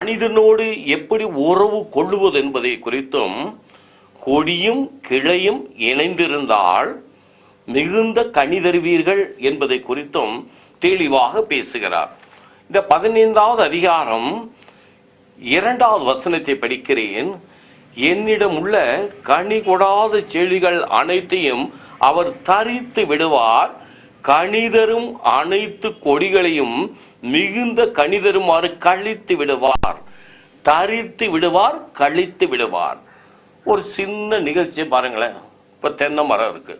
மனிதனோடு எப்படி உறவு கொள்ளுவது என்பதை குறித்தும், கொடியும் கிளையும் இணைந்திருந்தால் மிகுந்த கனி தருவீர்கள் என்பதை குறித்தும் தெளிவாக பேசுகிறார். இந்த 15வது அதிகாரம் 2வது வசனத்தை படிக்கிறேன். என்னிடம் உள்ள கனி கொடாத செடிகள் அனைத்தையும் அவர் தரித்து விடுவார், கனிதரும் அனைத்து கொடிகளையும் மிகுந்த கனிதருமாறு கழித்து விடுவார். தரித்து விடுவார், கழித்து விடுவார். ஒரு சின்ன நிகழ்ச்சியை பாருங்களேன். இப்போ தென்னை மரம் இருக்கு,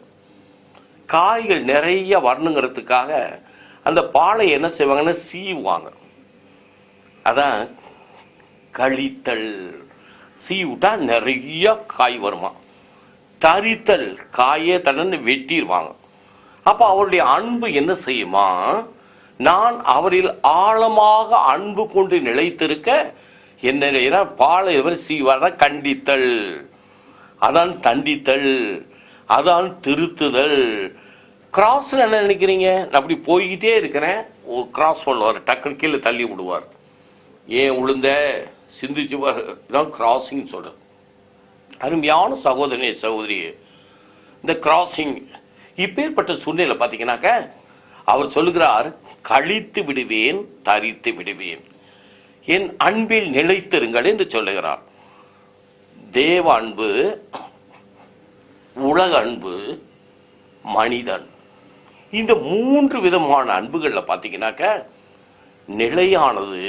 காய்கள் நிறைய வரணுங்கிறதுக்காக அந்த பாலை என்ன செய்வாங்கன்னா சீவுவாங்க. அதான் கழித்தல். சீவிட்டா நிறைய காய் வருமா. தரித்தல், காயை தன்னு வெட்டிடுவாங்க. அப்போ அவருடைய அன்பு என்ன செய்யுமா, நான் அவரில் ஆழமாக அன்பு கொண்டு நிலைத்திருக்க என்ன பாலை எவர் சீவார். கண்டித்தல், அதான் தண்டித்தல், அதான் திருத்துதல். கிராஸ் என்ன நினைக்கிறீங்க? நான் அப்படி போய்கிட்டே இருக்கிறேன், கிராஸ் பண்ணுவார், டக்குன்னு கீழே தள்ளி விடுவார். ஏன் உளுந்த சிந்திச்சு தான் கிராசிங் சொல்ற. அருமையான சகோதரனே சகோதரியே, இந்த கிராசிங் இப்பேற்பட்ட சூழ்நிலை பார்த்தீங்கன்னாக்க அவர் சொல்லுகிறார், கழித்து விடுவேன், தரித்து விடுவேன், என் அன்பில் நிலைத்திருங்கள் என்று சொல்லுகிறார். தேவ அன்பு, உலக அன்பு, மனிதன், இந்த 3 விதமான அன்புகளில் பார்த்தீங்கன்னாக்க நிலையானது,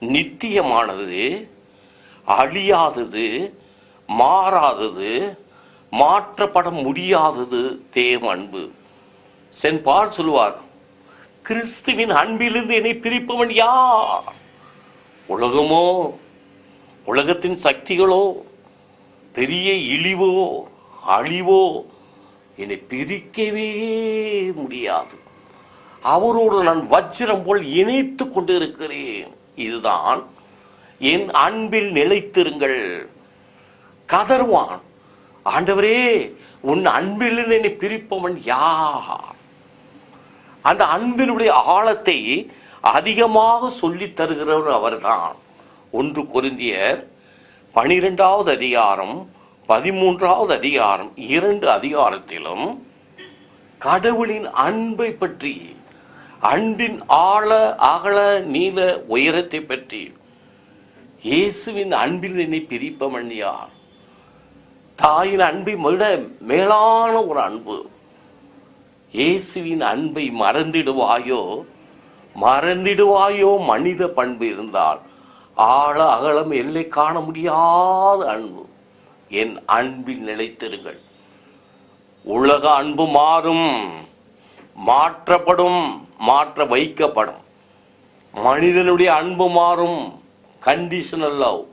நித்தியமானது, அழியாதது, மாறாதது, மாற்றப்பட முடியாதது தேவ அன்பு. சென்ட் பால் சொல்லுவார், கிறிஸ்துவின் அன்பிலிருந்து என்னை பிரிப்பவன் யார்? உலகமோ, உலகத்தின் சக்திகளோ, பெரிய இழிவோ அழிவோ என்னை பிரிக்கவே முடியாது. அவரோடு நான் வஜ்ரம் போல் இணைத்து கொண்டு இருக்கிறேன். இதுதான் என் அன்பில் நிலைத்திருங்கள். கதறுவான், ஆண்டவரே உன் அன்பிலிருந்து என்னை பிரிப்பவன் யார்? அந்த அன்பினுடைய ஆழத்தை அதிகமாக சொல்லித் தருகிறவர் அவர்தான். 1 கொரிந்தியர் 12வது அதிகாரம் 13வது அதிகாரம் 2 அதிகாரத்திலும் கடவுளின் அன்பை பற்றி, அன்பின் ஆழ அகல நீள உயரத்தை பற்றி, இயேசுவின் அன்பில் என்னை பிரிப்பவன் யார்? தாயின் அன்பை விட மேலான ஒரு அன்பு. இயேசுவின் அன்பை மறந்திடுவாயோ, மறந்திடுவாயோ மனித பண்பு இருந்தால் ஆழ அகலம் எல்லை காண முடியாத அன்பு. என் அன்பில் நிலைத்திருங்கள். உலக அன்பு மாறும், மாற்றப்படும், மாற்ற வைக்கப்படும். மனிதனுடைய அன்பு மாறும், கண்டிஷனல் லவ்.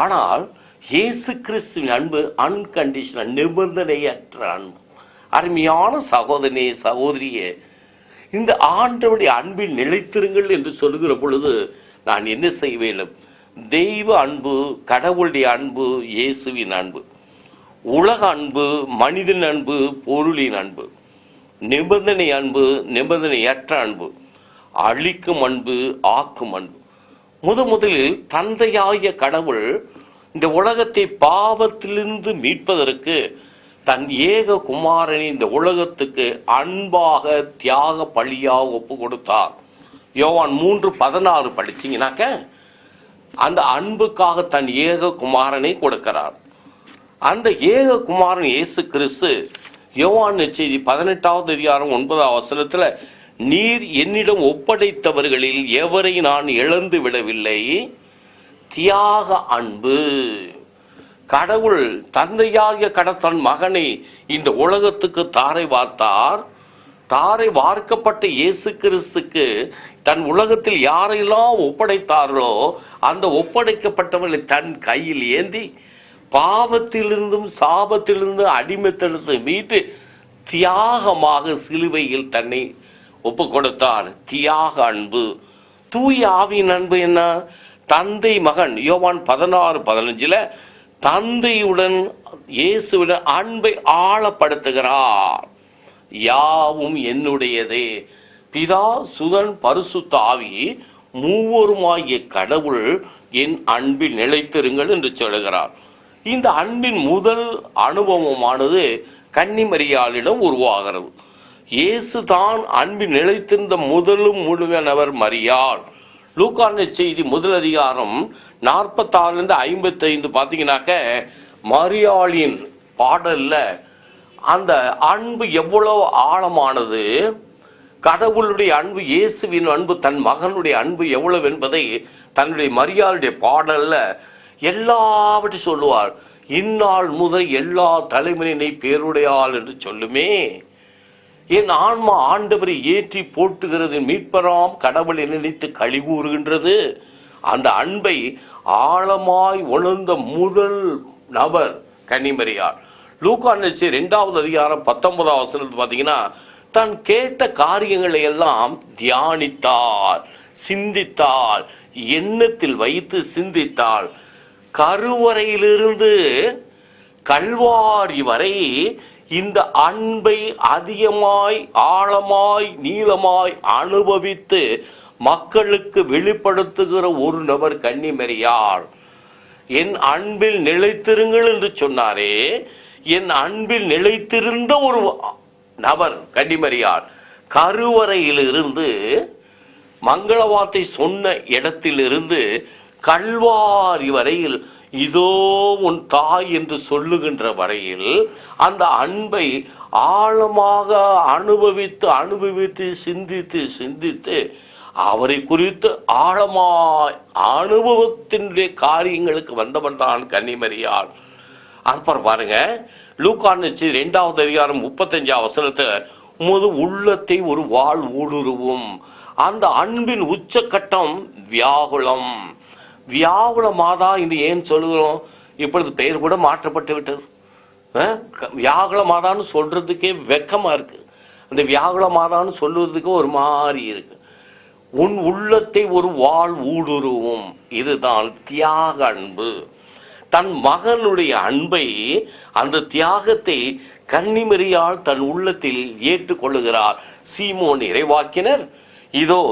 ஆனால் இயேசு கிறிஸ்துவின் அன்பு அன்கண்டிஷனல், நிபந்தனையற்ற அன்பு. அருமையான சகோதரனே சகோதரியே, இந்த ஆண்டவருடைய அன்பில் நிலைத்திருங்கள் என்று சொல்லுகிற பொழுது நான் என்ன செய்ய வேண்டும்? தெய்வ அன்பு, கடவுளுடைய அன்பு, இயேசுவின் அன்பு, உலக அன்பு, மனிதன் அன்பு, பொருளின் அன்பு, நிபந்தனை அன்பு, நிபந்தனையற்ற அன்பு, அழிக்கும் அன்பு, ஆக்கும் அன்பு. முதலில் தந்தையாகிய கடவுள் இந்த உலகத்தை பாவத்திலிருந்து மீட்பதற்கு தன் ஏக குமாரனை இந்த உலகத்துக்கு அன்பாக தியாக பலியாக ஒப்பு கொடுத்தார். யோவான் 3:16 படிச்சீங்கன்னாக்க அந்த அன்புக்காக தன் ஏக குமாரனை கொடுக்கிறார். அந்த ஏக குமாரன் இயேசு கிறிஸ்து யோவான் நற்செய்தி 18வது அதிகாரம் 9வது வசனத்துல, நீர் என்னிடம் ஒப்படைத்தவர்களில் எவரை நான் இழந்து விடவில்லை, தியாக அன்பு. கடவுள் தந்தையாகிய தன் மகனை இந்த உலகத்துக்கு தாரை வார்த்தார். தாரை வார்க்கப்பட்ட இயேசு கிறிஸ்துக்கு தன் உலகத்தில் யாரெல்லாம் ஒப்படைத்தார்களோ அந்த ஒப்படைக்கப்பட்டவர்களை தன் கையில் ஏந்தி பாவத்திலிருந்தும் சாபத்திலிருந்து அடிமைத்தனத்தை மீட்டு தியாகமாக சிலுவையில் தன்னை ஒப்பு கொடுத்தார். தியாக அன்பு. தூய ஆவியின் அன்பு என்ன? தந்தை மகன் யோவான் 16:15 தந்தையுடன் இயேசுவுடன் அன்பை ஆழப்படுத்துகிறார். யாவும் என்னுடையதே, பிதா சுதன் பரிசுத்த ஆவி மூவருமாகிய கடவுள் என் அன்பில் நிலைத்திருங்கள் என்று சொல்லுகிறார். இந்த அன்பின் முதல் அனுபவமானது கன்னிமரியாளிடம் உருவாகிறது. இயேசு தான் அன்பில் நிலைத்திருந்த முதலும் முழுவனவர் மரியாள். லூக்கா செய்தி முதல் அதிகாரம் 46 55 பார்த்தீங்கன்னாக்க மரியாளின் பாடல்ல அந்த அன்பு எவ்வளவு ஆழமானது, கடவுளுடைய அன்பு, இயேசுவின் அன்பு, தன் மகனுடைய அன்பு எவ்வளவு என்பதை தன்னுடைய மரியாளுடைய பாடல்ல எல்லாவற்றையும் சொல்லுவார். இந்நாள் முதல் எல்லா தலைமுறையினை பேருடையாள் என்று சொல்லுமே. என் ஆன்மா ஆண்டவரை ஏற்றி போட்டுகிறது, மீட்பராம் கடவுளை நினைத்து கழிவுறுகின்றது. அந்த அன்பை ஆழமாய் உணர்ந்த முதல் நபர் கன்னிமரியாள். லூக்கா 2வது அதிகாரம் 19வது வசனத்தில் பார்த்தீங்கன்னா, தான் கேட்ட காரியங்களை எல்லாம் தியானித்தாள், சிந்தித்தாள், எண்ணத்தில் வைத்து சிந்தித்தாள். கருவறையிலிருந்து கல்வாரி வரை இந்த அன்பை அதிகமாய், ஆழமாய், நீளமாய் அனுபவித்து மக்களுக்கு வெளிப்படுத்துகிற ஒரு நபர் கன்னிமரியாள். என் அன்பில் நிலைத்திருங்கள் என்று சொன்னாரே, என் அன்பில் நிலைத்திருந்த ஒரு நபர் கன்னிமரியாள். கருவறையிலிருந்து மங்கள வார்த்தை சொன்ன இடத்திலிருந்து கல்வாரி வரையில் இதோ உன் தாய் என்று சொல்லுகின்ற வரையில் அந்த அன்பை ஆழமாக அனுபவித்து சிந்தித்து சிந்தித்து அவரை குறித்து ஆழமாய் அனுபவத்தினுடைய காரியங்களுக்கு வந்தவன் தான் கன்னிமரியாள். அப்புறம் பாருங்க, லூக்கா 2வது அதிகாரம் 35வது வசனத்தில் உமது உள்ளத்தை ஒரு வாள் ஊடுருவும். அந்த அன்பின் உச்சக்கட்டம் வியாகுலம். வியாகுல மாதா இது ஏன் சொல்லுகிறோம்? இப்பொழுது பெயர் கூட மாற்றப்பட்டு விட்டது. வியாகுல மாதான்னு சொல்றதுக்கே வெக்கமா இருக்கு. அந்த வியாகுல மாதான்னு சொல்லுவதுக்கு ஒரு மாதிரி இருக்கு. உன் உள்ளத்தை ஒரு வாள் ஊடுருவும். இதுதான் தியாக அன்பு. தன் மகனுடைய அன்பை, அந்த தியாகத்தை கன்னிமரியாள் தன் உள்ளத்தில் ஏற்றுக்கொள்ளுகிறார். சீமோன் இறைவாக்கினர் இதோ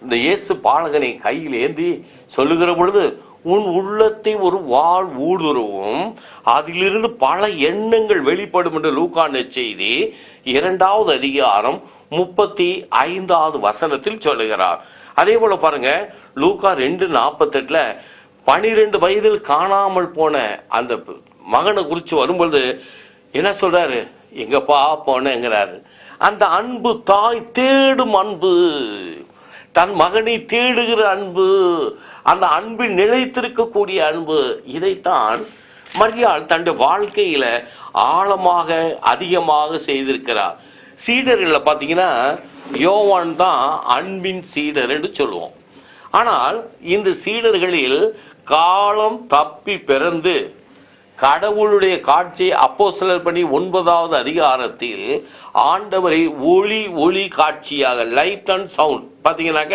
இந்த இயேசு பாலகனை கையில் ஏந்தி சொல்லுகிற பொழுது, உன் உள்ளத்தை ஒரு வாள் ஊடுருவும், அதிலிருந்து பல எண்ணங்கள் வெளிப்படும் என்று லூக்கா செய்தி 2வது அதிகாரம் 35வது வசனத்தில் சொல்லுகிறார். அதே போல பாருங்க, லூக்கா 2:48 12 வயதில் காணாமல் போன அந்த மகனை குறித்து வரும்பொழுது என்ன சொல்றாரு? எங்கப்பா போனேங்கிறாரு. அந்த அன்பு தாய் தேடும் அன்பு, தன் மகனை தேடுகிற அன்பு, அந்த அன்பில் நிலைத்திருக்கக்கூடிய அன்பு. இதைத்தான் மரியாள் தன்னுடைய வாழ்க்கையில ஆழமாக அதிகமாக செய்திருக்கிறார். சீடர்களில் பார்த்தீங்கன்னா யோவான் தான் அன்பின் சீடர் என்று சொல்லுவோம். ஆனால் இந்த சீடர்களில் காலம் தப்பி பிறந்து கடவுளுடைய காட்சியை அப்போஸ்தலர் பணி 9வது அதிகாரத்தில் ஆண்டவரை ஒளி காட்சியாக, லைட் அண்ட் சவுண்ட் பார்த்தீங்கன்னாக்க